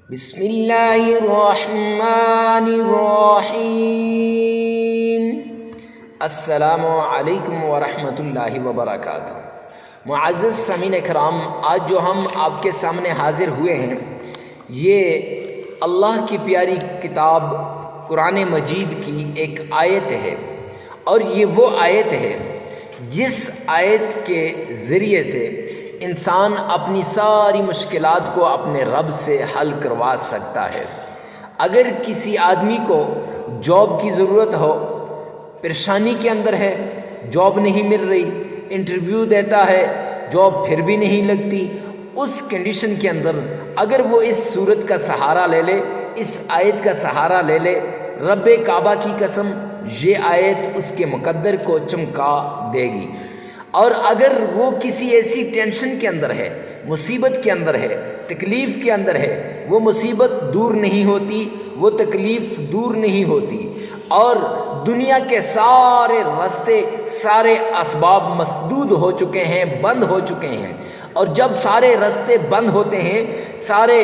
بسم اللہ الرحمن الرحیم۔ السلام علیکم ورحمۃ اللہ وبرکاتہ۔ معزز سامعین کرام، آج جو ہم آپ کے سامنے حاضر ہوئے ہیں یہ اللہ کی پیاری کتاب قرآن مجید کی ایک آیت ہے، اور یہ وہ آیت ہے جس آیت کے ذریعے سے انسان اپنی ساری مشکلات کو اپنے رب سے حل کروا سکتا ہے۔ اگر کسی آدمی کو جاب کی ضرورت ہو، پریشانی کے اندر ہے، جاب نہیں مل رہی، انٹرویو دیتا ہے، جاب پھر بھی نہیں لگتی، اس کنڈیشن کے اندر اگر وہ اس صورت کا سہارا لے لے، اس آیت کا سہارا لے لے، رب کعبہ کی قسم یہ آیت اس کے مقدر کو چمکا دے گی۔ اور اگر وہ کسی ایسی ٹینشن کے اندر ہے، مصیبت کے اندر ہے، تکلیف کے اندر ہے، وہ مصیبت دور نہیں ہوتی، وہ تکلیف دور نہیں ہوتی، اور دنیا کے سارے راستے، سارے اسباب مسدود ہو چکے ہیں، بند ہو چکے ہیں، اور جب سارے راستے بند ہوتے ہیں، سارے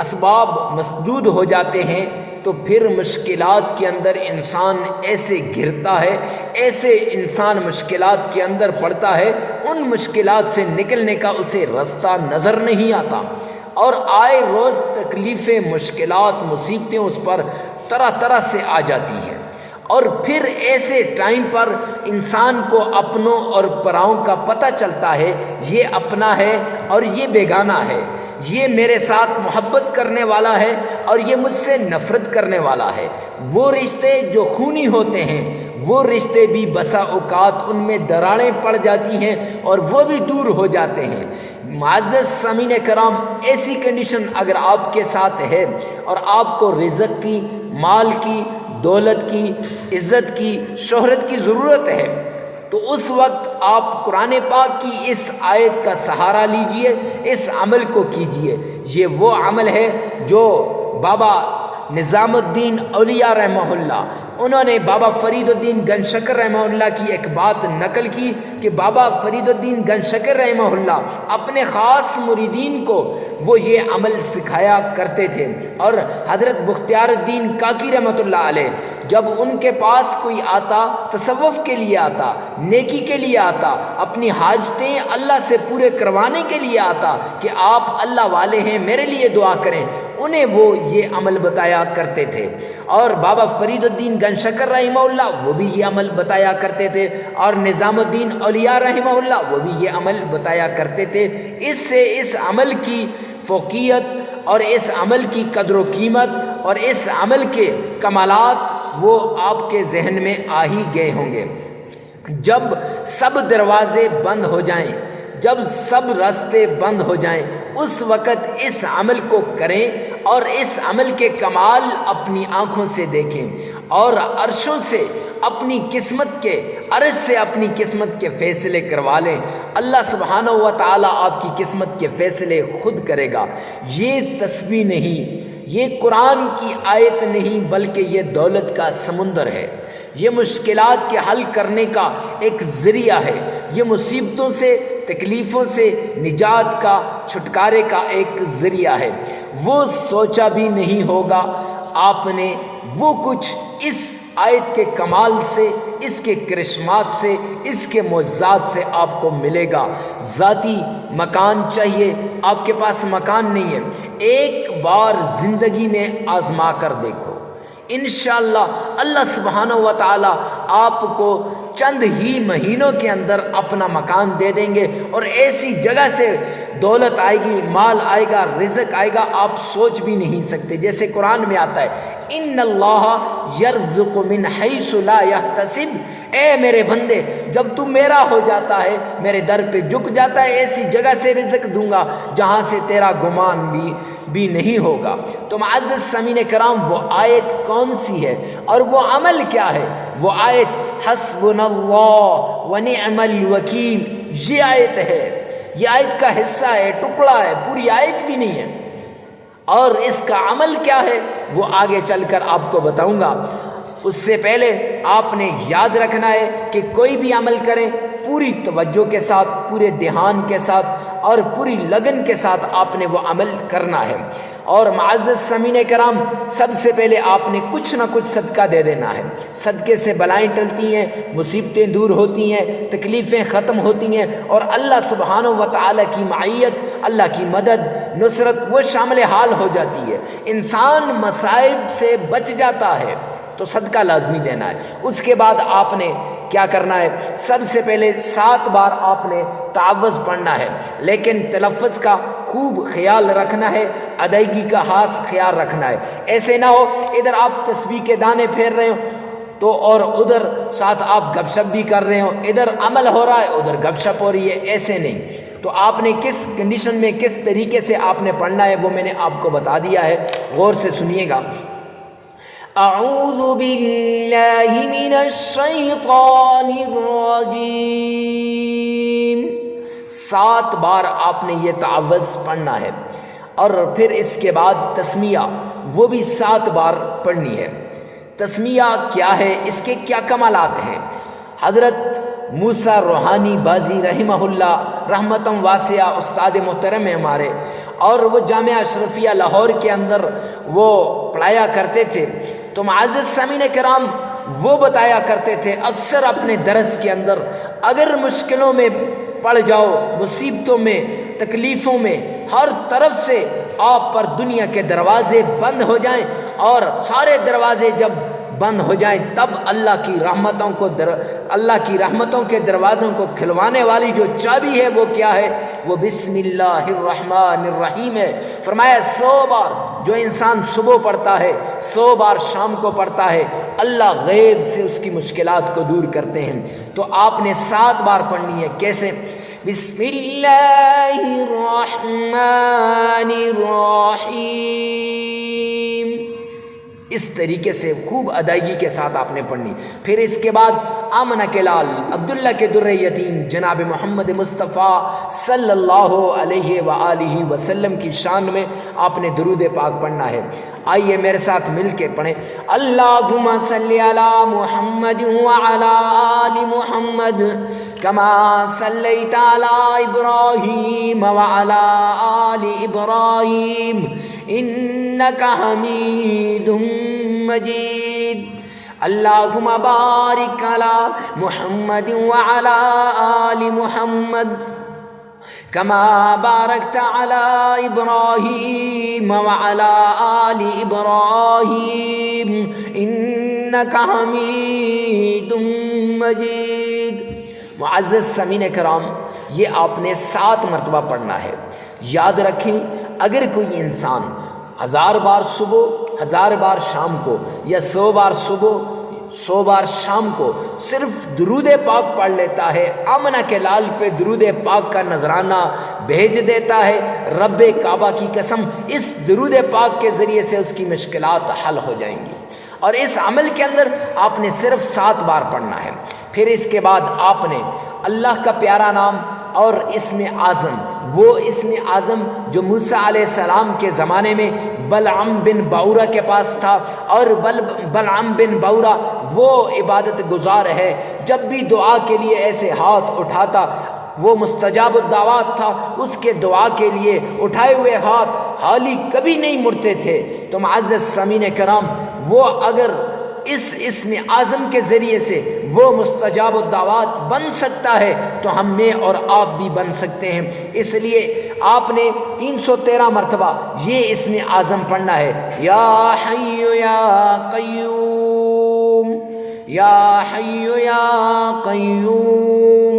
اسباب مسدود ہو جاتے ہیں، تو پھر مشکلات کے اندر انسان ایسے گھرتا ہے، ایسے انسان مشکلات کے اندر پڑتا ہے، ان مشکلات سے نکلنے کا اسے راستہ نظر نہیں آتا، اور آئے روز تکلیفیں، مشکلات، مصیبتیں اس پر طرح طرح سے آ جاتی ہیں۔ اور پھر ایسے ٹائم پر انسان کو اپنوں اور پراؤں کا پتہ چلتا ہے، یہ اپنا ہے اور یہ بیگانہ ہے، یہ میرے ساتھ محبت کرنے والا ہے اور یہ مجھ سے نفرت کرنے والا ہے۔ وہ رشتے جو خونی ہوتے ہیں، وہ رشتے بھی بسا اوقات ان میں دراڑیں پڑ جاتی ہیں اور وہ بھی دور ہو جاتے ہیں۔ معزز سامعین کرام، ایسی کنڈیشن اگر آپ کے ساتھ ہے اور آپ کو رزق کی، مال کی، دولت کی، عزت کی، شہرت کی ضرورت ہے، تو اس وقت آپ قرآن پاک کی اس آیت کا سہارا لیجئے، اس عمل کو کیجئے۔ یہ وہ عمل ہے جو بابا نظام الدین اولیاء رحمہ اللہ، انہوں نے بابا فرید الدین گنج شکر رحمہ اللہ کی ایک بات نقل کی کہ بابا فرید الدین گنج شکر رحمہ اللہ اپنے خاص مریدین کو وہ یہ عمل سکھایا کرتے تھے، اور حضرت بختیار الدین کاکی رحمۃ اللہ علیہ جب ان کے پاس کوئی آتا، تصوف کے لیے آتا، نیکی کے لیے آتا، اپنی حاجتیں اللہ سے پورے کروانے کے لیے آتا کہ آپ اللہ والے ہیں، میرے لیے دعا کریں، انہیں وہ یہ عمل بتایا کرتے تھے۔ اور بابا فرید الدین گنج شکر رحمہ اللہ وہ بھی یہ عمل بتایا کرتے تھے، اور نظام الدین اولیاء رحمہ اللہ وہ بھی یہ عمل بتایا کرتے تھے۔ اس سے اس عمل کی فوقیت اور اس عمل کی قدر و قیمت اور اس عمل کے کمالات وہ آپ کے ذہن میں آ ہی گئے ہوں گے۔ جب سب دروازے بند ہو جائیں، جب سب راستے بند ہو جائیں، اس وقت اس عمل کو کریں اور اس عمل کے کمال اپنی آنکھوں سے دیکھیں، اور عرشوں سے اپنی قسمت کے، عرش سے اپنی قسمت کے فیصلے کروا لیں۔ اللہ سبحانہ و تعالیٰ آپ کی قسمت کے فیصلے خود کرے گا۔ یہ تسبیح نہیں، یہ قرآن کی آیت نہیں، بلکہ یہ دولت کا سمندر ہے، یہ مشکلات کے حل کرنے کا ایک ذریعہ ہے، یہ مصیبتوں سے، تکلیفوں سے نجات کا، چھٹکارے کا ایک ذریعہ ہے۔ وہ سوچا بھی نہیں ہوگا آپ نے وہ کچھ اس آیت کے کمال سے، اس کے کرشمات سے، اس کے معجزات سے آپ کو ملے گا۔ ذاتی مکان چاہیے، آپ کے پاس مکان نہیں ہے، ایک بار زندگی میں آزما کر دیکھو، انشاءاللہ اللہ سبحانہ و تعالی آپ کو چند ہی مہینوں کے اندر اپنا مکان دے دیں گے، اور ایسی جگہ سے دولت آئے گی، مال آئے گا، رزق آئے گا، آپ سوچ بھی نہیں سکتے۔ جیسے قرآن میں آتا ہے، ان اللہ یرزق من حیث لا یحتسب، اے میرے بندے جب تو میرا ہو جاتا ہے، میرے در پہ جھک جاتا ہے، ایسی جگہ سے رزق دوں گا جہاں سے تیرا گمان بھی نہیں ہوگا۔ تو معزز سامعین کرام، وہ آیت کون سی ہے اور وہ عمل کیا ہے؟ وہ آیت حسبنا اللہ ونعم الوکیل، یہ آیت ہے، یہ آیت کا حصہ ہے، ٹکڑا ہے، پوری آیت بھی نہیں ہے۔ اور اس کا عمل کیا ہے وہ آگے چل کر آپ کو بتاؤں گا۔ اس سے پہلے آپ نے یاد رکھنا ہے کہ کوئی بھی عمل کریں، پوری توجہ کے ساتھ، پورے دھیان کے ساتھ اور پوری لگن کے ساتھ آپ نے وہ عمل کرنا ہے۔ اور معزز سامعین کرام، سب سے پہلے آپ نے کچھ نہ کچھ صدقہ دے دینا ہے۔ صدقے سے بلائیں ٹلتی ہیں، مصیبتیں دور ہوتی ہیں، تکلیفیں ختم ہوتی ہیں، اور اللہ سبحانہ و تعالیٰ کی معیت، اللہ کی مدد، نصرت وہ شامل حال ہو جاتی ہے۔ انسان مصائب سے بچ جاتا ہے تو صدقہ لازمی دینا ہے۔ اس کے بعد آپ نے کیا کرنا ہے؟ سب سے پہلے 7 بار آپ نے تعوذ پڑھنا ہے، لیکن تلفظ کا خوب خیال رکھنا ہے، ادائیگی کا خاص خیال رکھنا ہے۔ ایسے نہ ہو ادھر آپ تسبیح کے دانے پھیر رہے ہو تو اور ادھر ساتھ آپ گپ شپ بھی کر رہے ہو، ادھر عمل ہو رہا ہے ادھر گپ شپ ہو رہی ہے، ایسے نہیں۔ تو آپ نے کس کنڈیشن میں کس طریقے سے آپ نے پڑھنا ہے وہ میں نے آپ کو بتا دیا ہے، غور سے سنیے گا۔ اعوذ باللہ من الشیطان الرجیم، 7 بار آپ نے یہ تعوذ پڑھنا ہے، اور پھر اس کے بعد تسمیہ وہ بھی 7 بار پڑھنی ہے۔ تسمیہ کیا ہے؟ اس کے کیا کمالات ہیں؟ حضرت موسیٰ روحانی بازی رحمہ اللہ رحمتم واسعہ استاد محترم ہیں ہمارے، اور وہ جامعہ اشرفیہ لاہور کے اندر وہ پڑھایا کرتے تھے۔ تو معزز سامعین کرام، وہ بتایا کرتے تھے اکثر اپنے درس کے اندر، اگر مشکلوں میں پڑ جاؤ، مصیبتوں میں، تکلیفوں میں، ہر طرف سے آپ پر دنیا کے دروازے بند ہو جائیں، اور سارے دروازے جب بند ہو جائیں تب اللہ کی رحمتوں کے دروازوں کو کھلوانے والی جو چابی ہے وہ کیا ہے؟ وہ بسم اللہ الرحمن الرحیم ہے۔ فرمایا 100 بار جو انسان صبح پڑھتا ہے، 100 بار شام کو پڑھتا ہے، اللہ غیب سے اس کی مشکلات کو دور کرتے ہیں۔ تو آپ نے 7 بار پڑھنی ہے۔ کیسے؟ بسم اللہ الرحمن الرحیم، اس طریقے سے خوب ادائیگی کے ساتھ آپ نے پڑھنی۔ پھر اس کے بعد آمنہ کے لال عبداللہ کے در یتیم جناب محمد مصطفیٰ صلی اللہ علیہ وآلہ وسلم کی شان میں آپ نے درود پاک پڑھنا ہے۔ آئیے میرے ساتھ مل کے پڑھیں۔ اللہم صلی علی محمد وعلی آل محمد کما صلیت علی ابراہیم وعلی آل ابراہیم انک حمید مجید۔ اللہم بارک علی محمد وعلی آل محمد کما بارکت علی ابراہیم وعلی آل ابراہیم انک حمید مجید۔ معزز سامعین کرام، یہ آپ نے 7 مرتبہ پڑھنا ہے۔ یاد رکھیں، اگر کوئی انسان 1000 بار صبح، 1000 بار شام کو، یا 100 بار صبح، 100 بار شام کو صرف درود پاک پڑھ لیتا ہے، آمنہ کے لال پہ درود پاک کا نذرانہ بھیج دیتا ہے، رب کعبہ کی قسم اس درود پاک کے ذریعے سے اس کی مشکلات حل ہو جائیں گی۔ اور اس عمل کے اندر آپ نے صرف 7 بار پڑھنا ہے۔ پھر اس کے بعد آپ نے اللہ کا پیارا نام اور اسم اعظم، وہ اسم اعظم جو موسیٰ علیہ السلام کے زمانے میں بلعم بن باورہ کے پاس تھا، اور بلعم بن باورہ وہ عبادت گزار ہے، جب بھی دعا کے لیے ایسے ہاتھ اٹھاتا، وہ مستجاب الدعوات تھا، اس کے دعا کے لیے اٹھائے ہوئے ہاتھ حالی کبھی نہیں مڑتے تھے۔ تو معزز سامعین کرام، وہ اگر اس اسم اعظم کے ذریعے سے وہ مستجاب الدعوات بن سکتا ہے تو ہم میں اور آپ بھی بن سکتے ہیں۔ اس لیے آپ نے 313 مرتبہ یہ اسم اعظم پڑھنا ہے، یا حی یا قیوم، یا حی یا قیوم۔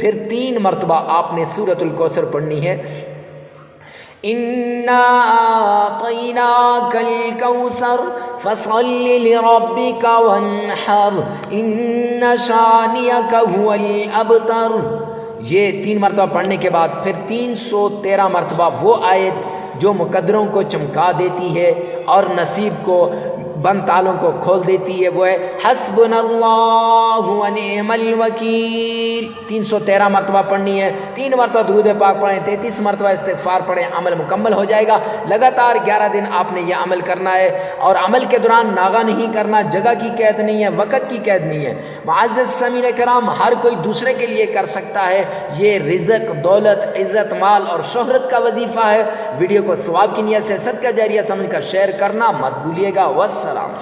پھر 3 مرتبہ آپ نے سورۃ الکوثر پڑھنی ہے، اِنَّا أَعْطَيْنَاكَ الْكَوْثَرَ فَصَلِّ لِرَبِّكَ وَانْحَرْ إِنَّ شَانِئَكَ هُوَ الْأَبْتَرُ۔ یہ 3 مرتبہ پڑھنے کے بعد پھر 313 مرتبہ وہ آیت جو مقدروں کو چمکا دیتی ہے اور نصیب کو بند تالوں کو کھول دیتی ہے، وہ ہے حسبنا اللہ و نعم الوکیل۔ 313 مرتبہ پڑھنی ہے، 3 مرتبہ درود پاک پڑھیں، 33 مرتبہ استغفار پڑھیں، عمل مکمل ہو جائے گا۔ لگاتار 11 دن آپ نے یہ عمل کرنا ہے، اور عمل کے دوران ناغہ نہیں کرنا، جگہ کی قید نہیں ہے، وقت کی قید نہیں ہے۔ معزز سامعین کرام، ہر کوئی دوسرے کے لیے کر سکتا ہے، یہ رزق، دولت، عزت، مال اور شہرت کا وظیفہ ہے۔ ویڈیو کو ثواب کی نیت سے صدقہ جاریہ سمجھ کر شیئر کرنا مت بھولیے گا۔ والسلام۔